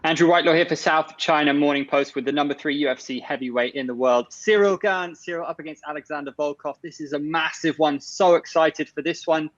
Andrew Whitelaw here for South China Morning Post with the #3 UFC heavyweight in the world, Ciryl Gane. Ciryl up against Alexander Volkov. This is a massive one. So excited for this one.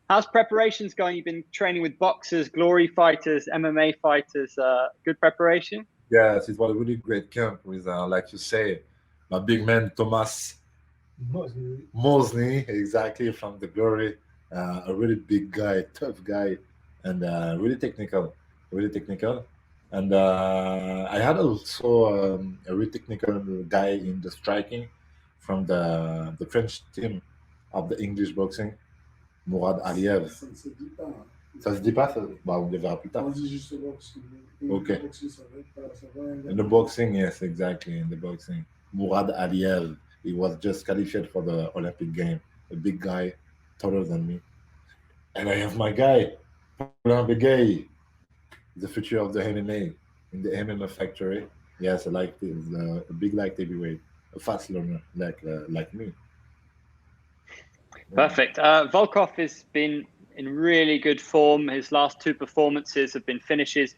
How's preparations going? You've been training with boxers, glory fighters, MMA fighters. Good preparation? Yes, it was a really great camp with, like you say, my big man Thomas Mosley, exactly, from the glory. A really big guy, tough guy, and really technical, really technical. And I had also a really technical guy in the striking from the French team of the English boxing, Mourad Aliev. Ça ne se dit pas. Hein. Ça se dit pas, ça? Bah, on le verra plus tard. On dit juste boxing. Okay. Boxing, ça va In the boxing, yes, exactly. In the boxing, Mourad Aliev, he was just qualified for the Olympic game. A big guy, taller than me. And I have my guy, Olympic guy, the future of the MMA in the MMA factory. Yes, a big light heavyweight, a fast learner like me. Perfect. Volkov has been in really good form. His last two performances have been finishes.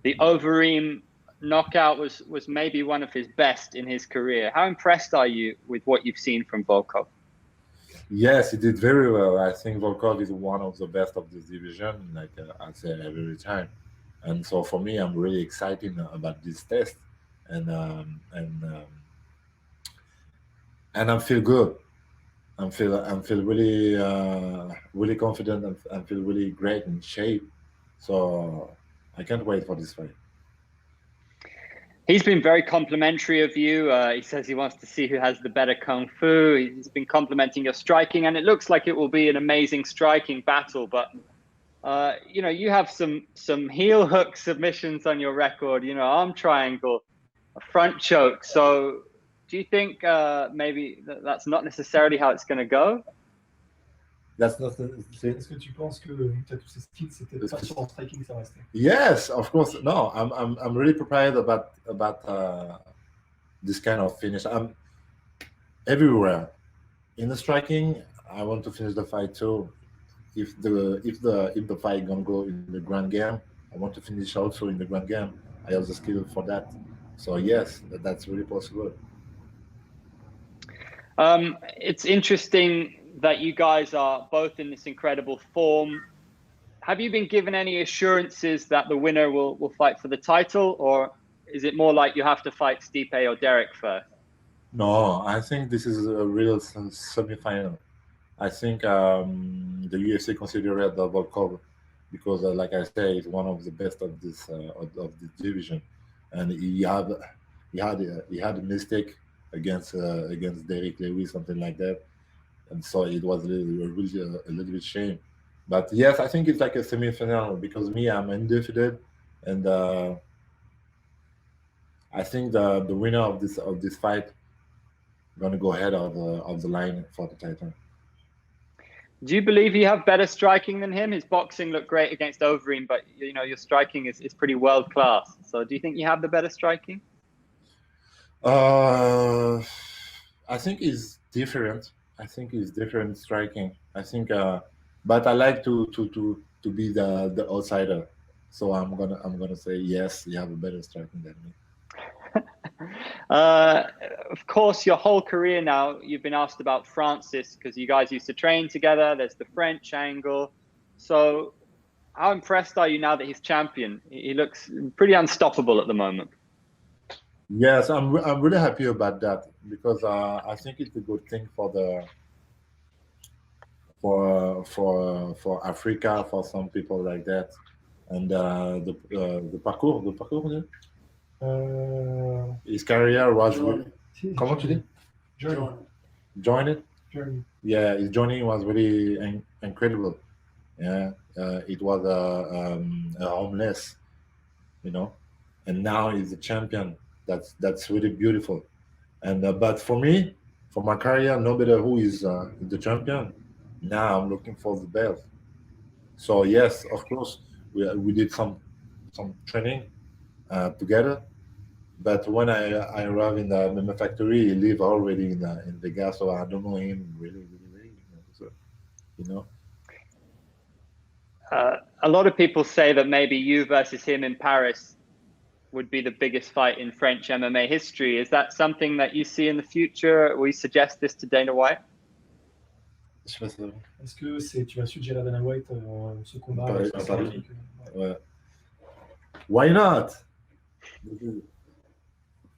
The Overeem knockout was maybe one of his best in his career. How impressed are you with what you've seen from Volkov? Yes, he did very well. I think Volkov is one of the best of this division, like I say every time. And so for me, I'm really excited about this test, and I feel good. I feel really really confident and feel really great in shape. So I can't wait for this fight. He's been very complimentary of you. He says he wants to see who has the better kung fu. He's been complimenting your striking, and it looks like it will be an amazing striking battle. But you know, you have some heel hook submissions on your record. You know, arm triangle, a front choke. So, do you think maybe that's not necessarily how it's going to go? That's not. Est-ce que tu penses que vu que tu as tous ces skills, c'était pas sur le striking que ça restait? Yes, of course. No, I'm really prepared about this kind of finish. I'm everywhere in the striking. I want to finish the fight too. If the fight gonna go in the grand game, I want to finish also in the grand game. I have the skill for that. So yes, that's really possible. It's interesting that you guys are both in this incredible form. Have you been given any assurances that the winner will fight for the title, or is it more like you have to fight Stipe or Derek first? No, I think this is a real semi-final. I think the UFC considered the Volkov because, like I say, he's one of the best of this division, and he had a mistake against Derek Lewis, something like that. And so it was really a little bit shame. But yes, I think it's like a semi-final because me, I'm undefeated, and I think the winner of this fight gonna go ahead of the line for the title. Do you believe you have better striking than him? His boxing looked great against Overeem, but you know your striking is pretty world class. So do you think you have the better striking? I think he's different. I think he's different striking. I think, but I like to be the outsider. So I'm gonna say yes. You have a better striking than me. Of course, your whole career now, you've been asked about Francis because you guys used to train together. There's the French angle. So, how impressed are you now that he's champion? He looks pretty unstoppable at the moment. Yes, I'm really happy about that because I think it's a good thing for Africa, for some people like that, and the parcours. His career was really, comment tu dis? Join it. Yeah, his journey was really incredible. Yeah, it was a homeless, you know, and now he's a champion. That's really beautiful. And but for me, for my career, no matter who is the champion, now I'm looking for the belt. So yes, of course, we did some training together. But when I arrived in the MMA factory, he lived already in Vegas, so I don't know him really. So, you know. A lot of people say that maybe you versus him in Paris would be the biggest fight in French MMA history. Is that something that you see in the future? Will you suggest this to Dana White? Est-ce que tu vas suggérer à Dana White ce combat Ouais. Why not?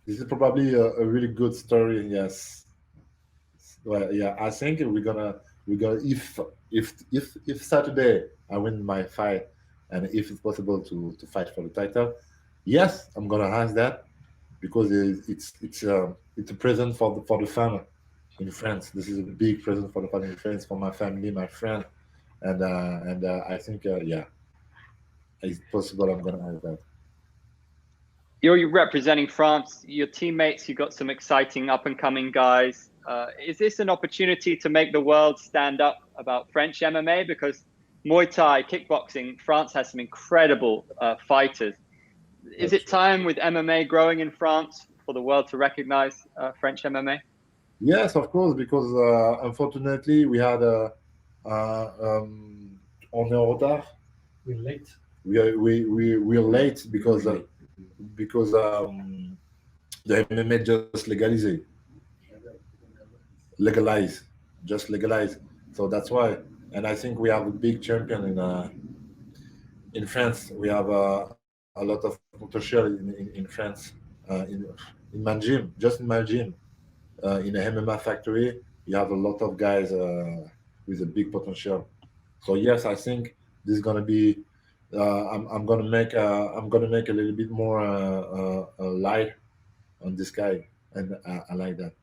This is probably a really good story. Yes. Well, yeah, I think we're gonna if Saturday I win my fight, and if it's possible to fight for the title, yes, I'm gonna ask that, because it's a present for the family in France. This is a big present for the family in France, for my family, my friend, and I think yeah, it's possible I'm gonna ask that. You're representing France, your teammates, you've got some exciting up-and-coming guys. Is this an opportunity to make the world stand up about French MMA? Because Muay Thai, kickboxing, France has some incredible fighters. Is it time, with MMA growing in France, for the world to recognize French MMA? Yes, of course, because unfortunately we had on est en retard. We're late. We're late because the MMA just legalize. So that's why, and I think we have a big champion in France. We have a lot of potential in France. In my gym, just in my gym, in a MMA factory, you have a lot of guys with a big potential. So yes, I think this is gonna be. I'm gonna make a little bit more light on this guy, and I like that.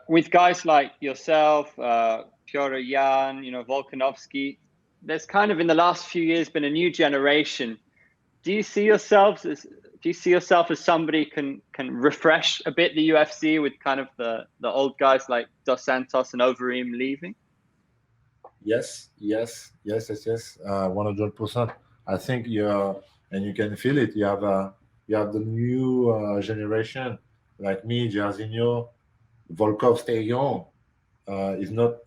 With guys like yourself, Ciryl Gane, Volkanovski, there's kind of in the last few years been a new generation. Do you see yourself as somebody can refresh a bit the UFC with kind of the old guys like Dos Santos and Overeem leaving? Yes, 100%. I think and you can feel it. You have the new generation like me, Jairzinho, Volkov stay young. He's not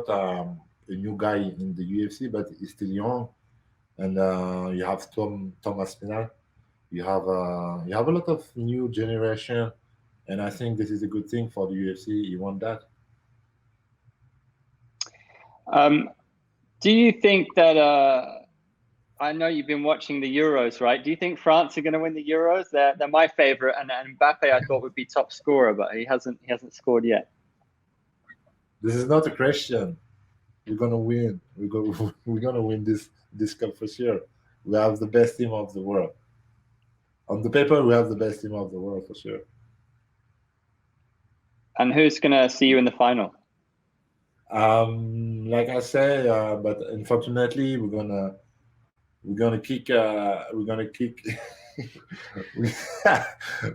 a new guy in the UFC, but he's still young. And you have Thomas Pinal. You have a lot of new generation, and I think this is a good thing for the UFC. You want that. Do you think that I know you've been watching the Euros, right? Do you think France are going to win the Euros? They're my favorite, and Mbappe I thought would be top scorer, but he hasn't scored yet. This is not a question. We're gonna win. We're gonna win this cup for sure. We have the best team of the world. On the paper, we have the best team of the world for sure. And who's gonna see you in the final? Like I say, but unfortunately, we're gonna kick.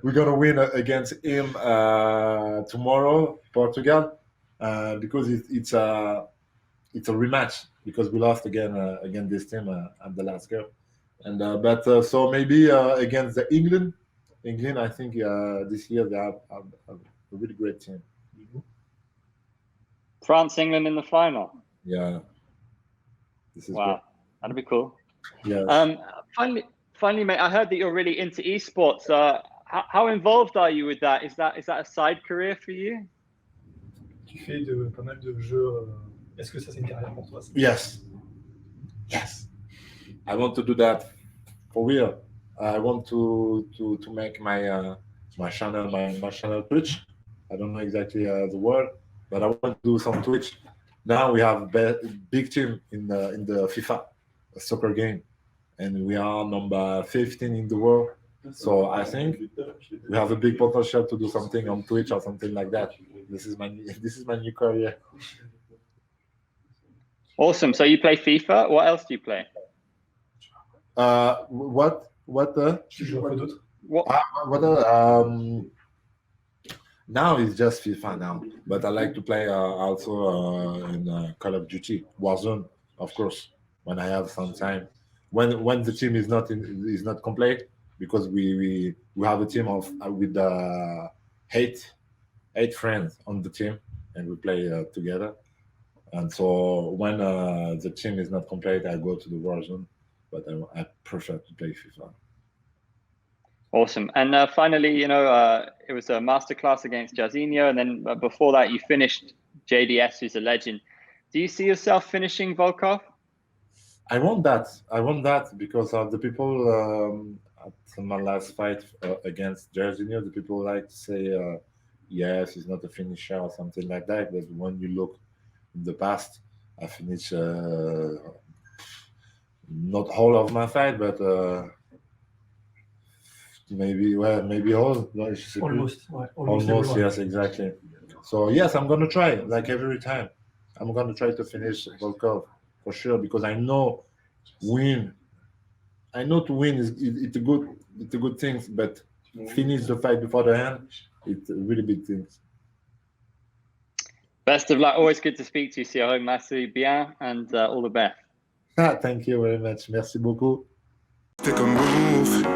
We're gonna win against him tomorrow, Portugal, because it's a rematch, because we lost against this team at the last cup, and so maybe against the England, I think this year they have a really great team. France, England in the final. Yeah, this is wow, great. That'd be cool. Yeah. Finally, mate, I heard that you're really into esports. How involved are you with that? Is that a side career for you? Tu fais pas mal de jeux. Est-ce que ça c'est une carrière pour toi? Yes. I want to do that for real. I want to make my channel Twitch. I don't know exactly the word, but I want to do some Twitch. Now we have big team in the FIFA soccer game, and we are number 15 in the world. So I think we have a big potential to do something on Twitch or something like that. This is my new career. Awesome. So you play FIFA. What else do you play? What? Now it's just FIFA now, but I like to play also in Call of Duty, Warzone, of course, when I have some time. When the team is not complete, because we have a team with 8 friends on the team, and we play together. And so when the team is not complete, I go to the Warzone but I prefer to play FIFA. Awesome. And finally, it was a masterclass against Jairzinho, and then before that, you finished JDS, who's a legend. Do you see yourself finishing Volkov? I want that because of the people at my last fight against Jairzinho, the people like to say, yes, he's not a finisher or something like that. But when you look in the past, I finished not all of my fight, but maybe all. Almost, yes, exactly. So yes, I'm gonna try like every time. I'm gonna try to finish Volkov for sure because I know to win is it's a good thing, but finish the fight before the end, it's a really big thing. Best of luck. Always good to speak to you, Ciryl. Merci bien, and all the best. Thank you very much. Merci beaucoup. Take a move.